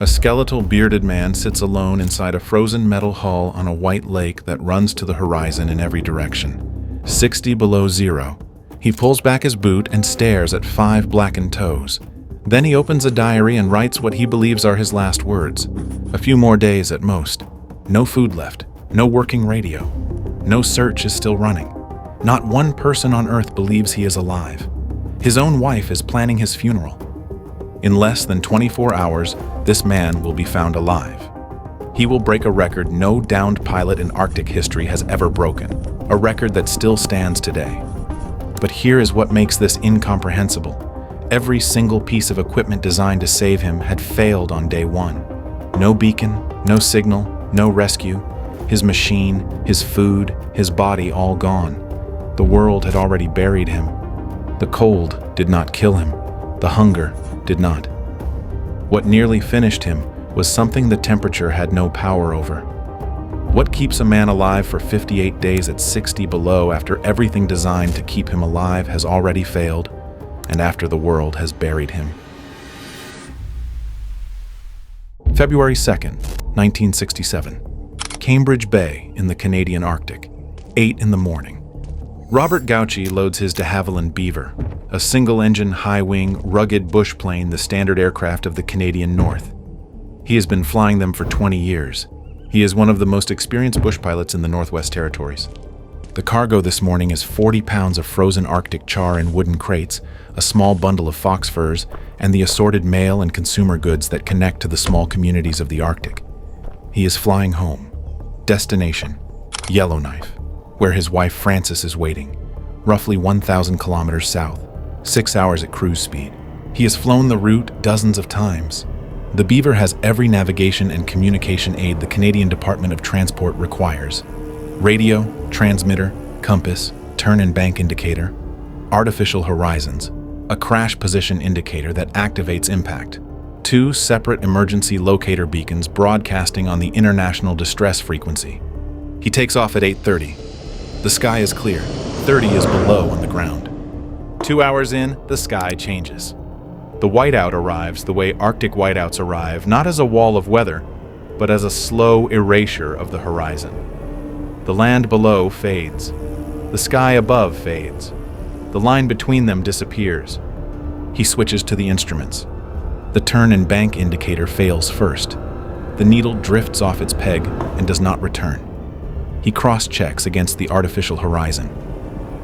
A skeletal, bearded man sits alone inside a frozen metal hull on a white lake that runs to the horizon in every direction. 60 below zero. He pulls back his boot and stares at 5 blackened toes. Then he opens a diary and writes what he believes are his last words. A few more days at most. No food left. No working radio. No search is still running. Not one person on Earth believes he is alive. His own wife is planning his funeral. In less than 24 hours, this man will be found alive. He will break a record no downed pilot in Arctic history has ever broken, a record that still stands today. But here is what makes this incomprehensible. Every single piece of equipment designed to save him had failed on day 1. No beacon, no signal, no rescue. His machine, his food, his body all gone. The world had already buried him. The cold did not kill him. The hunger did not. What nearly finished him was something the temperature had no power over. What keeps a man alive for 58 days at 60 below after everything designed to keep him alive has already failed, and after the world has buried him? February 2nd, 1967. Cambridge Bay in the Canadian Arctic, 8 in the morning. Robert Gauci loads his de Havilland Beaver, a single-engine, high-wing, rugged bush plane, the standard aircraft of the Canadian North. He has been flying them for 20 years. He is one of the most experienced bush pilots in the Northwest Territories. The cargo this morning is 40 pounds of frozen Arctic char in wooden crates, a small bundle of fox furs, and the assorted mail and consumer goods that connect to the small communities of the Arctic. He is flying home. Destination, Yellowknife, where his wife Frances is waiting, roughly 1,000 kilometers south, 6 hours at cruise speed. He has flown the route dozens of times. The Beaver has every navigation and communication aid the Canadian Department of Transport requires. Radio, transmitter, compass, turn and bank indicator, artificial horizons, a crash position indicator that activates impact, 2 separate emergency locator beacons broadcasting on the international distress frequency. He takes off at 8:30. The sky is clear. 30 is below on the ground. 2 hours in, the sky changes. The whiteout arrives the way Arctic whiteouts arrive, not as a wall of weather, but as a slow erasure of the horizon. The land below fades. The sky above fades. The line between them disappears. He switches to the instruments. The turn and bank indicator fails first. The needle drifts off its peg and does not return. He cross-checks against the artificial horizon.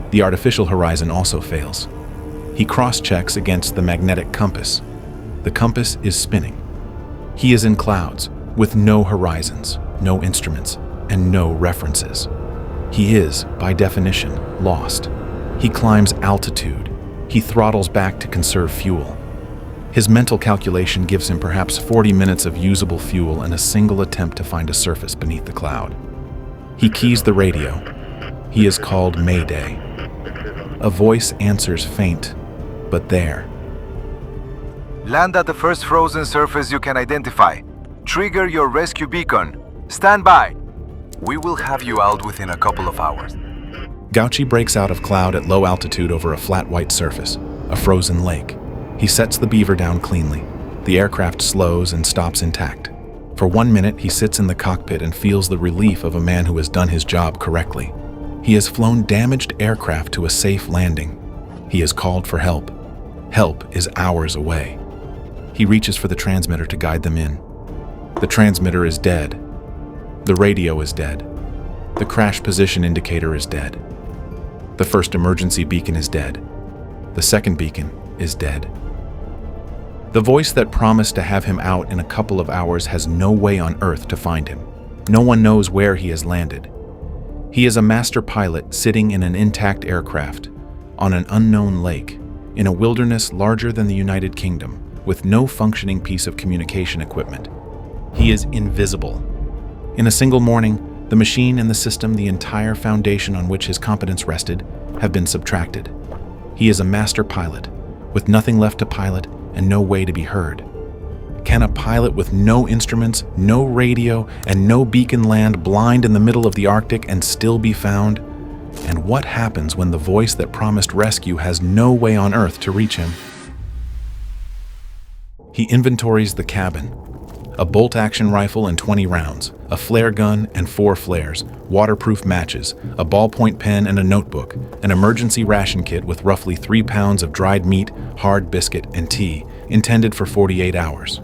The artificial horizon also fails. He cross-checks against the magnetic compass. The compass is spinning. He is in clouds, with no horizons, no instruments, and no references. He is, by definition, lost. He climbs altitude. He throttles back to conserve fuel. His mental calculation gives him perhaps 40 minutes of usable fuel and a single attempt to find a surface beneath the cloud. He keys the radio. He is called Mayday. A voice answers faint, but there. Land at the first frozen surface you can identify. Trigger your rescue beacon. Stand by. We will have you out within a couple of hours. Gauci breaks out of cloud at low altitude over a flat white surface, a frozen lake. He sets the Beaver down cleanly. The aircraft slows and stops intact. For 1 minute, he sits in the cockpit and feels the relief of a man who has done his job correctly. He has flown damaged aircraft to a safe landing. He has called for help. Help is hours away. He reaches for the transmitter to guide them in. The transmitter is dead. The radio is dead. The crash position indicator is dead. The first emergency beacon is dead. The second beacon is dead. The voice that promised to have him out in a couple of hours has no way on Earth to find him. No one knows where he has landed. He is a master pilot sitting in an intact aircraft, on an unknown lake, in a wilderness larger than the United Kingdom, with no functioning piece of communication equipment. He is invisible. In a single morning, the machine and the system, the entire foundation on which his competence rested, have been subtracted. He is a master pilot, with nothing left to pilot and no way to be heard. Can a pilot with no instruments, no radio, and no beacon land blind in the middle of the Arctic and still be found? And what happens when the voice that promised rescue has no way on Earth to reach him? He inventories the cabin. a bolt-action rifle and 20 rounds, a flare gun and 4 flares, waterproof matches, a ballpoint pen and a notebook, an emergency ration kit with roughly 3 pounds of dried meat, hard biscuit, and tea, intended for 48 hours,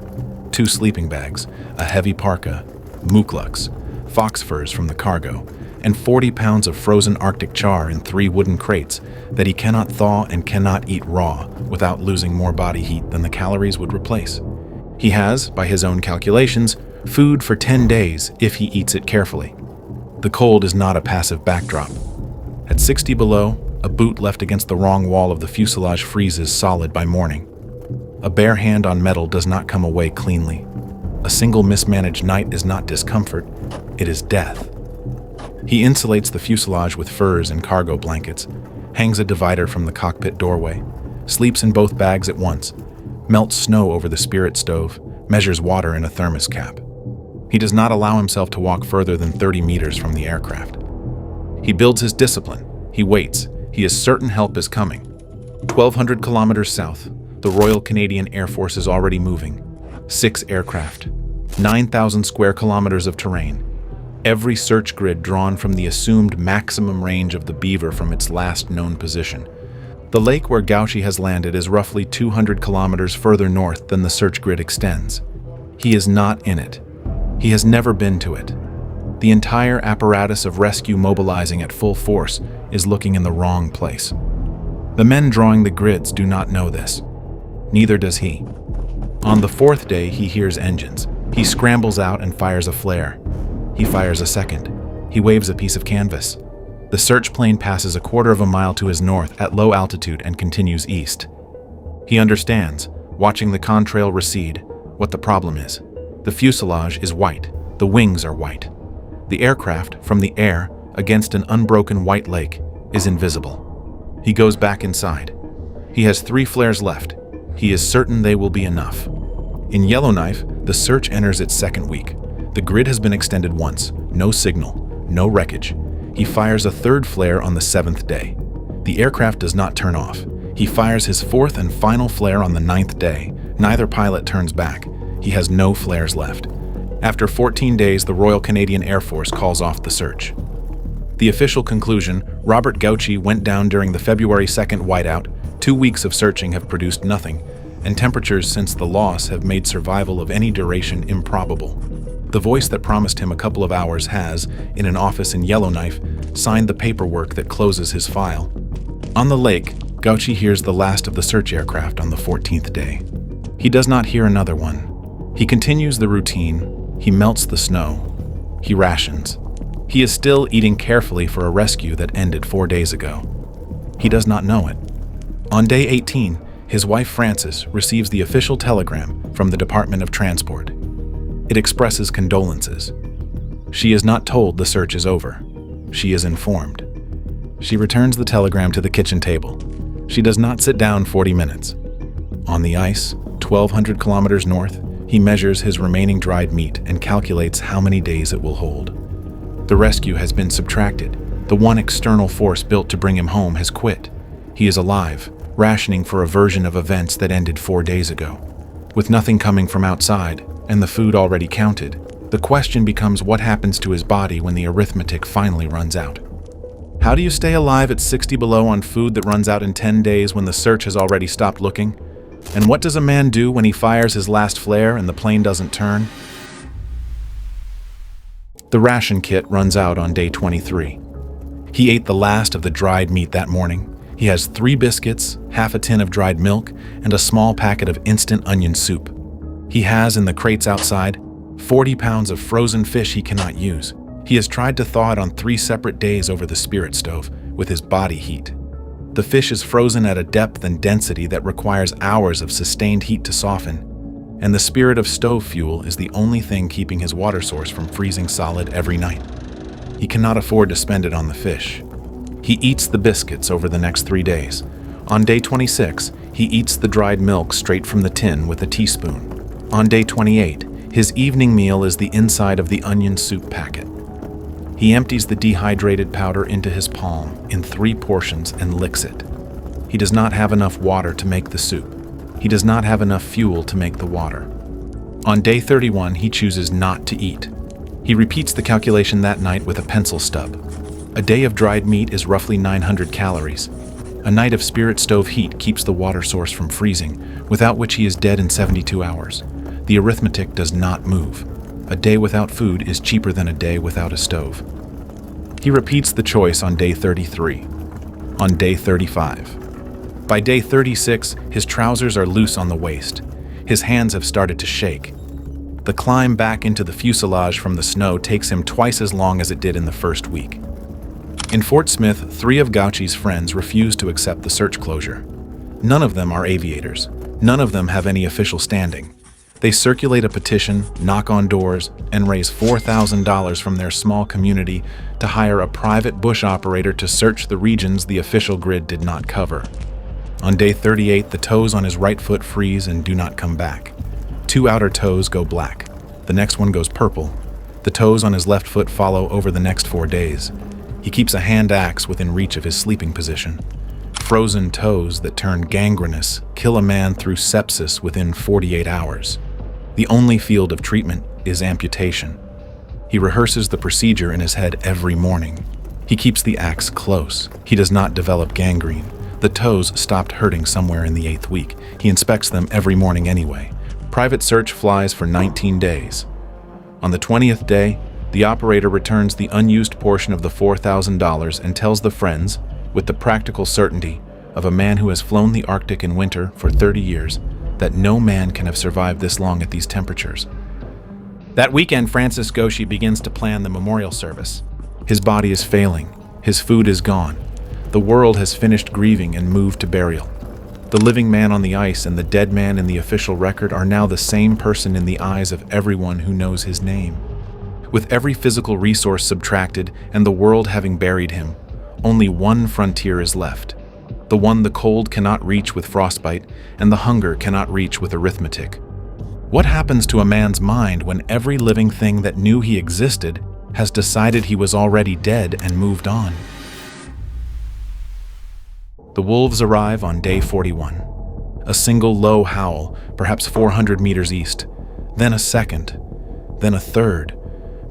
2 sleeping bags, a heavy parka, mukluks, fox furs from the cargo, and 40 pounds of frozen Arctic char in 3 wooden crates that he cannot thaw and cannot eat raw without losing more body heat than the calories would replace. He has, by his own calculations, food for 10 days if he eats it carefully. The cold is not a passive backdrop. At 60 below, a boot left against the wrong wall of the fuselage freezes solid by morning. A bare hand on metal does not come away cleanly. A single mismanaged night is not discomfort, it is death. He insulates the fuselage with furs and cargo blankets, hangs a divider from the cockpit doorway, sleeps in both bags at once, melts snow over the spirit stove, measures water in a thermos cap. He does not allow himself to walk further than 30 meters from the aircraft. He builds his discipline. He waits. He is certain help is coming. 1,200 kilometers south, the Royal Canadian Air Force is already moving. 6 aircraft, 9,000 square kilometers of terrain. Every search grid drawn from the assumed maximum range of the Beaver from its last known position. The lake where Gauchi has landed is roughly 200 kilometers further north than the search grid extends. He is not in it. He has never been to it. The entire apparatus of rescue mobilizing at full force is looking in the wrong place. The men drawing the grids do not know this. Neither does he. On the 4th day, he hears engines. He scrambles out and fires a flare. He fires a second. He waves a piece of canvas. The search plane passes a quarter of a mile to his north at low altitude and continues east. He understands, watching the contrail recede, what the problem is. The fuselage is white. The wings are white. The aircraft, from the air, against an unbroken white lake, is invisible. He goes back inside. He has 3 flares left. He is certain they will be enough. In Yellowknife, the search enters its 2nd week. The grid has been extended once. No signal. No wreckage. He fires a 3rd flare on the 7th day. The aircraft does not turn off. He fires his 4th and final flare on the 9th day. Neither pilot turns back. He has no flares left. After 14 days, the Royal Canadian Air Force calls off the search. The official conclusion, Robert Gauchi went down during the February 2nd whiteout. 2 weeks of searching have produced nothing, and temperatures since the loss have made survival of any duration improbable. The voice that promised him a couple of hours has, in an office in Yellowknife, signed the paperwork that closes his file. On the lake, Gauchi hears the last of the search aircraft on the 14th day. He does not hear another one. He continues the routine. He melts the snow. He rations. He is still eating carefully for a rescue that ended 4 days ago. He does not know it. On day 18, his wife Frances receives the official telegram from the Department of Transport. It expresses condolences. She is not told the search is over. She is informed. She returns the telegram to the kitchen table. She does not sit down 40 minutes. On the ice, 1,200 kilometers north, he measures his remaining dried meat and calculates how many days it will hold. The rescue has been subtracted. The one external force built to bring him home has quit. He is alive, rationing for a version of events that ended 4 days ago. With nothing coming from outside, and the food already counted, the question becomes what happens to his body when the arithmetic finally runs out. How do you stay alive at 60 below on food that runs out in 10 days when the search has already stopped looking? And what does a man do when he fires his last flare and the plane doesn't turn? The ration kit runs out on day 23. He ate the last of the dried meat that morning. He has 3 biscuits, half a tin of dried milk, and a small packet of instant onion soup. He has, in the crates outside, 40 pounds of frozen fish he cannot use. He has tried to thaw it on 3 separate days over the spirit stove with his body heat. The fish is frozen at a depth and density that requires hours of sustained heat to soften, and the spirit of stove fuel is the only thing keeping his water source from freezing solid every night. He cannot afford to spend it on the fish. He eats the biscuits over the next 3 days. On day 26, he eats the dried milk straight from the tin with a teaspoon. On day 28, his evening meal is the inside of the onion soup packet. He empties the dehydrated powder into his palm in 3 portions and licks it. He does not have enough water to make the soup. He does not have enough fuel to make the water. On day 31, he chooses not to eat. He repeats the calculation that night with a pencil stub. A day of dried meat is roughly 900 calories. A night of spirit stove heat keeps the water source from freezing, without which he is dead in 72 hours. The arithmetic does not move. A day without food is cheaper than a day without a stove. He repeats the choice on day 33. On day 35. By day 36, his trousers are loose on the waist. His hands have started to shake. The climb back into the fuselage from the snow takes him twice as long as it did in the first week. In Fort Smith, 3 of Gauchi's friends refuse to accept the search closure. None of them are aviators. None of them have any official standing. They circulate a petition, knock on doors, and raise $4,000 from their small community to hire a private bush operator to search the regions the official grid did not cover. On day 38, the toes on his right foot freeze and do not come back. 2 outer toes go black. The next one goes purple. The toes on his left foot follow over the next 4 days. He keeps a hand axe within reach of his sleeping position. Frozen toes that turn gangrenous kill a man through sepsis within 48 hours. The only field of treatment is amputation. He rehearses the procedure in his head every morning. He keeps the axe close. He does not develop gangrene. The toes stopped hurting somewhere in the 8th week. He inspects them every morning anyway. Private search flies for 19 days. On the 20th day, the operator returns the unused portion of the $4,000 and tells the friends, with the practical certainty of a man who has flown the Arctic in winter for 30 years, that no man can have survived this long at these temperatures. That weekend, Francis Gauchi begins to plan the memorial service. His body is failing. His food is gone. The world has finished grieving and moved to burial. The living man on the ice and the dead man in the official record are now the same person in the eyes of everyone who knows his name. With every physical resource subtracted and the world having buried him, only one frontier is left. The one the cold cannot reach with frostbite and the hunger cannot reach with arithmetic. What happens to a man's mind when every living thing that knew he existed has decided he was already dead and moved on? The wolves arrive on day 41. A single low howl, perhaps 400 meters east, then a second, then a third.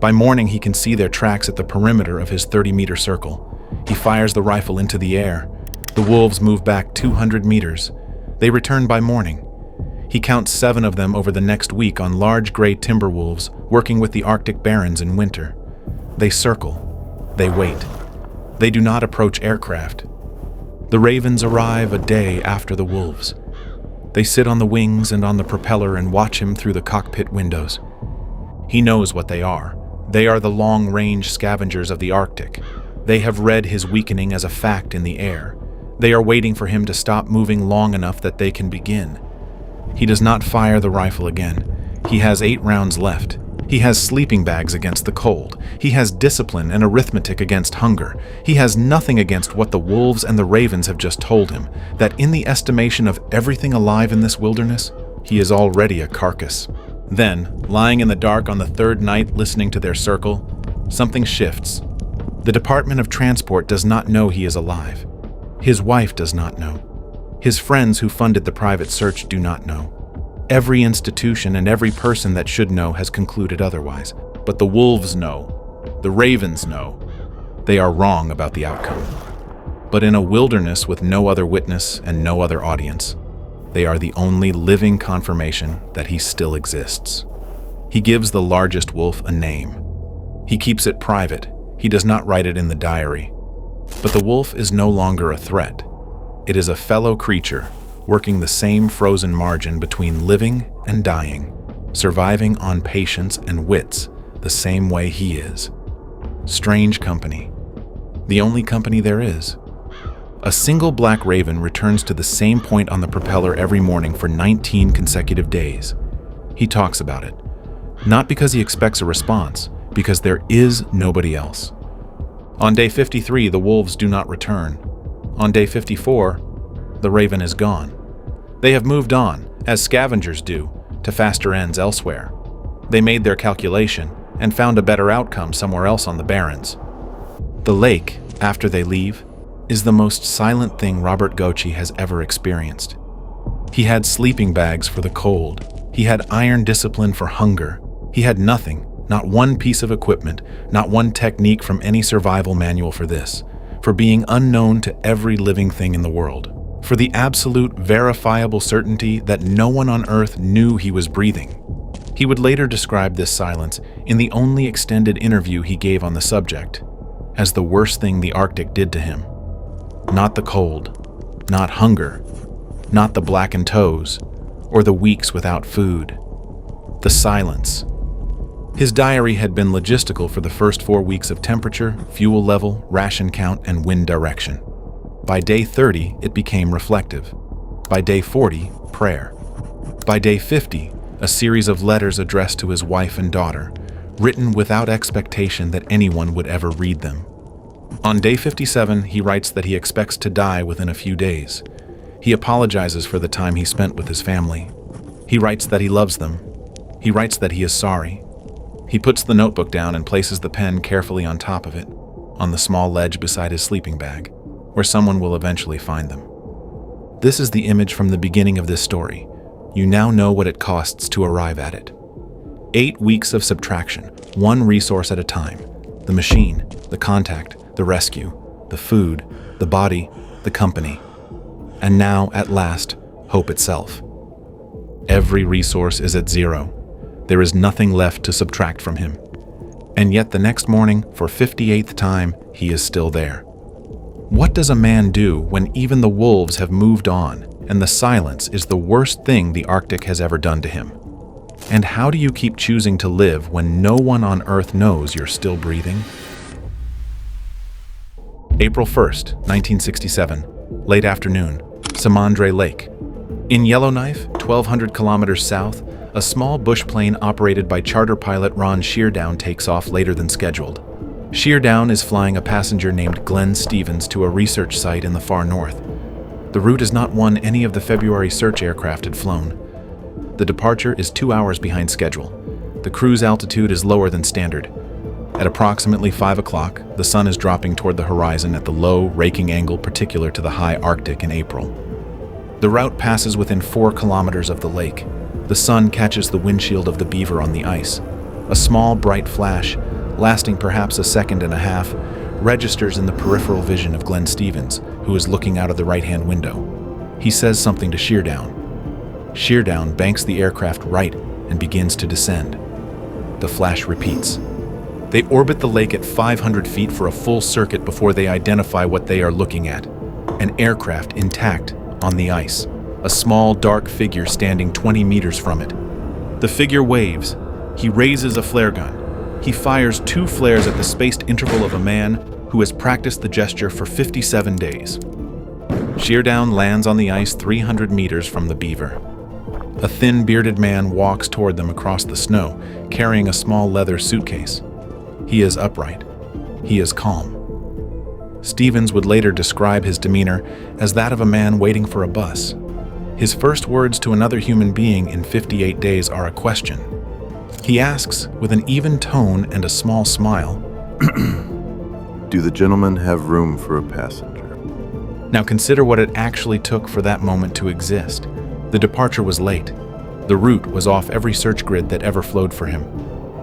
By morning, he can see their tracks at the perimeter of his 30-meter circle. He fires the rifle into the air. The wolves move back 200 meters. They return by morning. He counts 7 of them over the next week on large gray timber wolves working with the Arctic barrens in winter. They circle. They wait. They do not approach aircraft. The ravens arrive a day after the wolves. They sit on the wings and on the propeller and watch him through the cockpit windows. He knows what they are. They are the long-range scavengers of the Arctic. They have read his weakening as a fact in the air. They are waiting for him to stop moving long enough that they can begin. He does not fire the rifle again. He has 8 rounds left. He has sleeping bags against the cold. He has discipline and arithmetic against hunger. He has nothing against what the wolves and the ravens have just told him, that in the estimation of everything alive in this wilderness, he is already a carcass. Then, lying in the dark on the 3rd night listening to their circle, something shifts. The Department of Transport does not know he is alive. His wife does not know. His friends who funded the private search do not know. Every institution and every person that should know has concluded otherwise. But the wolves know. The ravens know. They are wrong about the outcome. But in a wilderness with no other witness and no other audience, they are the only living confirmation that he still exists. He gives the largest wolf a name. He keeps it private. He does not write it in the diary. But the wolf is no longer a threat. It is a fellow creature working the same frozen margin between living and dying, surviving on patience and wits the same way he is. Strange company. The only company there is. A single black raven returns to the same point on the propeller every morning for 19 consecutive days. He talks about it. Not because he expects a response, because there is nobody else. On day 53, the wolves do not return. On day 54, the raven is gone. They have moved on, as scavengers do, to faster ends elsewhere. They made their calculation and found a better outcome somewhere else on the barrens. The lake, after they leave, is the most silent thing Robert Gauchi has ever experienced. He had sleeping bags for the cold, He had iron discipline for hunger. He had nothing, not one piece of equipment, not one technique from any survival manual for this, for being unknown to every living thing in the world, for the absolute verifiable certainty that no one on Earth knew he was breathing. He would later describe this silence, in the only extended interview he gave on the subject, as the worst thing the Arctic did to him. Not the cold, not hunger, not the blackened toes, or the weeks without food. The silence. His diary had been logistical for the first 4 weeks of temperature, fuel level, ration count, and wind direction. By day 30, it became reflective. By day 40, prayer. By day 50, a series of letters addressed to his wife and daughter, written without expectation that anyone would ever read them. On day 57, he writes that he expects to die within a few days. He apologizes for the time he spent with his family. He writes that he loves them. He writes that he is sorry. He puts the notebook down and places the pen carefully on top of it, on the small ledge beside his sleeping bag, where someone will eventually find them. This is the image from the beginning of this story. You now know what it costs to arrive at it. 8 weeks of subtraction, one resource at a time. The machine, the contact, the rescue, the food, the body, the company. And now, at last, hope itself. Every resource is at 0. There is nothing left to subtract from him. And yet the next morning, for 58th time, he is still there. What does a man do when even the wolves have moved on and the silence is the worst thing the Arctic has ever done to him? And how do you keep choosing to live when no one on Earth knows you're still breathing? April 1st, 1967, late afternoon, Samandre Lake. In Yellowknife, 1,200 kilometers south, a small bush plane operated by charter pilot Ron Sheardown takes off later than scheduled. Sheardown is flying a passenger named Glenn Stevens to a research site in the far north. The route is not one any of the February search aircraft had flown. The departure is 2 hours behind schedule. The cruise altitude is lower than standard. At approximately 5 o'clock, the sun is dropping toward the horizon at the low, raking angle particular to the high Arctic in April. The route passes within 4 kilometers of the lake. The sun catches the windshield of the Beaver on the ice. A small, bright flash, lasting perhaps a second and a half, registers in the peripheral vision of Glenn Stevens, who is looking out of the right-hand window. He says something to Sheardown. Sheardown banks the aircraft right and begins to descend. The flash repeats. They orbit the lake at 500 feet for a full circuit before they identify what they are looking at. An aircraft intact on the ice. A small, dark figure standing 20 meters from it. The figure waves. He raises a flare gun. He fires 2 flares at the spaced interval of a man who has practiced the gesture for 57 days. Sheardown lands on the ice 300 meters from the Beaver. A thin, bearded man walks toward them across the snow, carrying a small leather suitcase. He is upright. He is calm. Stevens would later describe his demeanor as that of a man waiting for a bus. His first words to another human being in 58 days are a question. He asks, with an even tone and a small smile, "Do the gentlemen have room for a passenger?" Now consider what it actually took for that moment to exist. The departure was late. The route was off every search grid that ever flowed for him.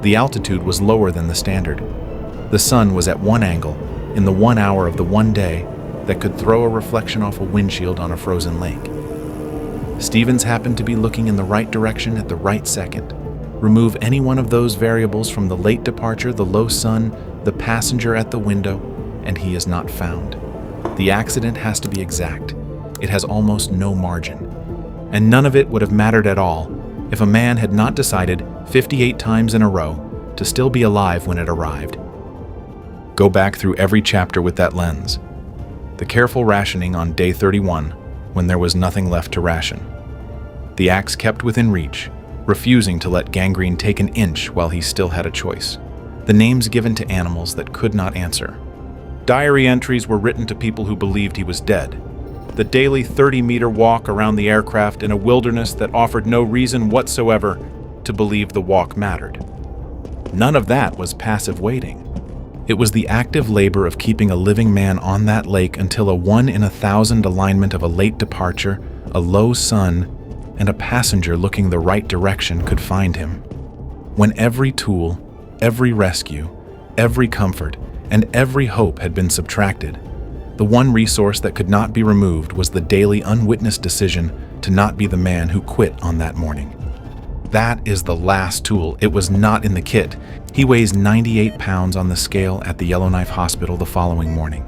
The altitude was lower than the standard. The sun was at one angle, in the 1 hour of the one day, that could throw a reflection off a windshield on a frozen lake. Stevens happened to be looking in the right direction at the right second. Remove any one of those variables from the late departure, the low sun, the passenger at the window, and he is not found. The accident has to be exact. It has almost no margin. And none of it would have mattered at all if a man had not decided 58 times in a row to still be alive when it arrived. Go back through every chapter with that lens. The careful rationing on day 31, when there was nothing left to ration. The axe kept within reach, refusing to let Gangrene take an inch while he still had a choice. The names given to animals that could not answer. Diary entries were written to people who believed he was dead. The daily 30-meter walk around the aircraft in a wilderness that offered no reason whatsoever to believe the walk mattered. None of that was passive waiting. It was the active labor of keeping a living man on that lake until a 1 in 1,000 alignment of a late departure, a low sun, and a passenger looking the right direction could find him. When every tool, every rescue, every comfort, and every hope had been subtracted, the one resource that could not be removed was the daily unwitnessed decision to not be the man who quit on that morning. That is the last tool. It was not in the kit. He weighs 98 pounds on the scale at the Yellowknife Hospital the following morning.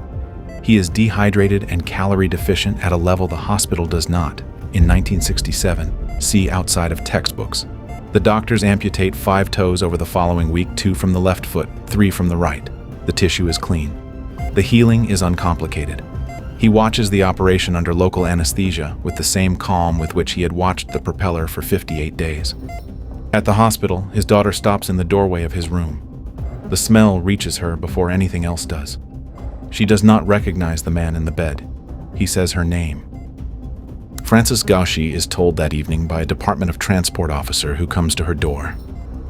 He is dehydrated and calorie deficient at a level the hospital does not, in 1967, see outside of textbooks. The doctors amputate 5 toes over the following week, 2 from the left foot, 3 from the right. The tissue is clean. The healing is uncomplicated. He watches the operation under local anesthesia with the same calm with which he had watched the propeller for 58 days. At the hospital, his daughter stops in the doorway of his room. The smell reaches her before anything else does. She does not recognize the man in the bed. He says her name. Frances Gauchi is told that evening by a Department of Transport officer who comes to her door.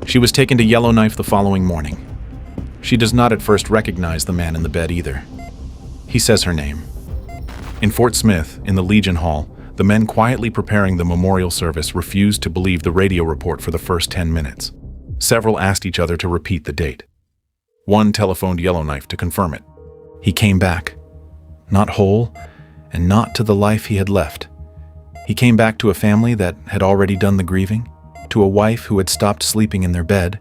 She was taken to Yellowknife the following morning. She does not at first recognize the man in the bed either. He says her name. In Fort Smith, in the Legion Hall, the men quietly preparing the memorial service refused to believe the radio report for the first 10 minutes. Several asked each other to repeat the date. One telephoned Yellowknife to confirm it. He came back, not whole, and not to the life he had left. He came back to a family that had already done the grieving, to a wife who had stopped sleeping in their bed,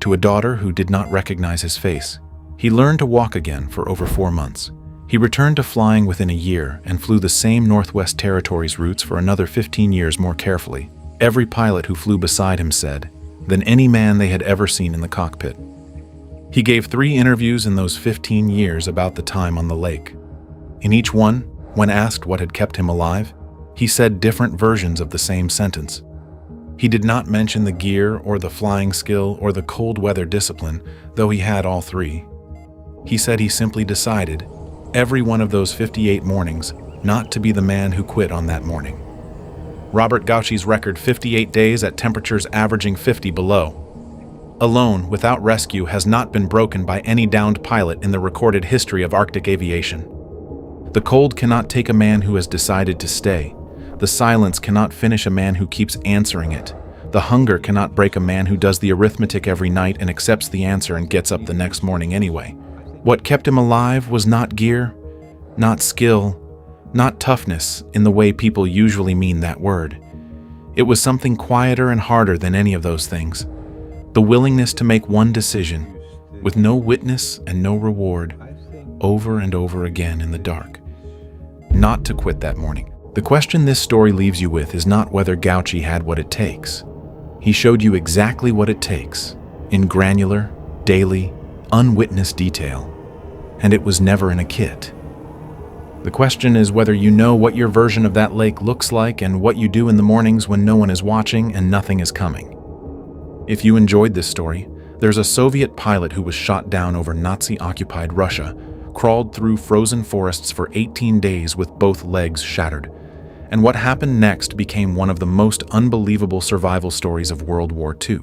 to a daughter who did not recognize his face. He learned to walk again for over 4 months. He returned to flying within a year and flew the same Northwest Territories routes for another 15 years more carefully. Every pilot who flew beside him said, than any man they had ever seen in the cockpit. He gave 3 interviews in those 15 years about the time on the lake. In each one, when asked what had kept him alive, he said different versions of the same sentence. He did not mention the gear or the flying skill or the cold weather discipline, though he had all 3. He said he simply decided, every one of those 58 mornings, not to be the man who quit on that morning. Robert Gauchi's record 58 days at temperatures averaging 50 below. Alone, without rescue, has not been broken by any downed pilot in the recorded history of Arctic aviation. The cold cannot take a man who has decided to stay. The silence cannot finish a man who keeps answering it. The hunger cannot break a man who does the arithmetic every night and accepts the answer and gets up the next morning anyway. What kept him alive was not gear, not skill, not toughness in the way people usually mean that word. It was something quieter and harder than any of those things. The willingness to make one decision, with no witness and no reward, over and over again in the dark. Not to quit that morning. The question this story leaves you with is not whether Gauchi had what it takes. He showed you exactly what it takes, in granular, daily, unwitnessed detail. And it was never in a kit. The question is whether you know what your version of that lake looks like and what you do in the mornings when no one is watching and nothing is coming. If you enjoyed this story, there's a Soviet pilot who was shot down over Nazi-occupied Russia, crawled through frozen forests for 18 days with both legs shattered. And what happened next became one of the most unbelievable survival stories of World War II.